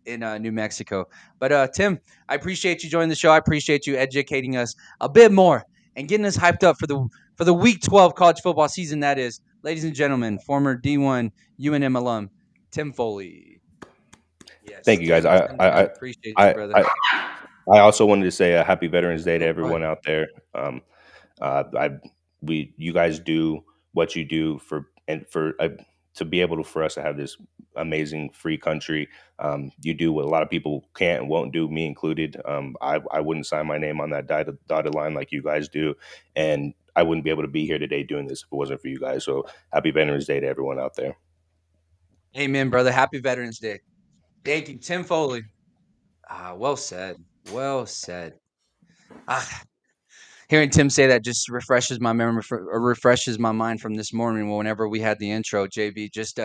New Mexico. But Tim, I appreciate you joining the show. I appreciate you educating us a bit more and getting us hyped up for the Week 12 college football season. That is, ladies and gentlemen, former D1 UNM alum Tim Foley. Yes, Thank you, guys. Tim, appreciate you, brother. I also wanted to say a happy Veterans Day to Oh, go ahead. everyone out there. I you guys do what you do to be able for us to have this amazing free country. You do what a lot of people can't and won't do, me included. I wouldn't sign my name on that dotted line like you guys do, and I wouldn't be able to be here today doing this if it wasn't for you guys. So happy Veterans Day to everyone out there. Amen, brother. Happy Veterans Day. Thank you, Tim Foley. Well said. Well said. Ah, hearing Tim say that just refreshes my memory, or refreshes my mind from this morning whenever we had the intro, JB. Just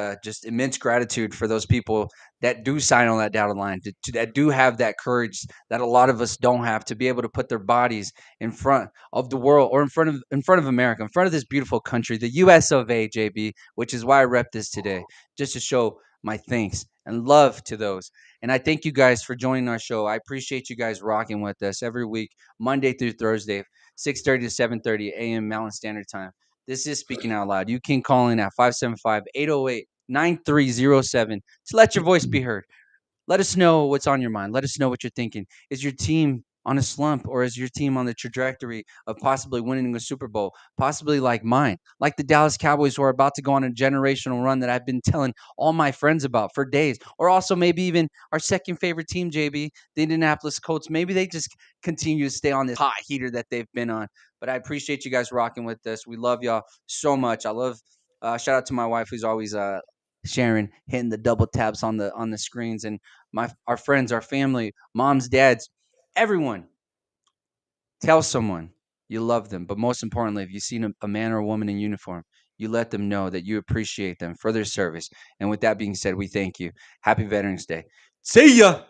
immense gratitude for those people that do sign on that dotted line, that do have that courage that a lot of us don't have, to be able to put their bodies in front of the world, or in front of America, in front of this beautiful country, the U.S. of A. JB, which is why I rep this today, just to show my thanks and love to those. And I thank you guys for joining our show. I appreciate you guys rocking with us every week, Monday through Thursday, 6:30 to 7:30 a.m. Mountain Standard Time. This is Speaking Out Loud. You can call in at 575-808 9307 to let your voice be heard. Let us know what's on your mind. Let us know what you're thinking. Is your team on a slump, or is your team on the trajectory of possibly winning a Super Bowl? Possibly like mine, like the Dallas Cowboys, who are about to go on a generational run that I've been telling all my friends about for days. Or also maybe even our second favorite team, JB, the Indianapolis Colts. Maybe they just continue to stay on this hot heater that they've been on. But I appreciate you guys rocking with us. We love y'all so much. I love. Shout out to my wife, who's always Sharon, hitting the double taps on the screens, and our friends, our family, moms, dads, everyone. Tell someone you love them, but most importantly, if you see a man or a woman in uniform, you let them know that you appreciate them for their service. And with that being said, we thank you. Happy Veterans Day. See ya.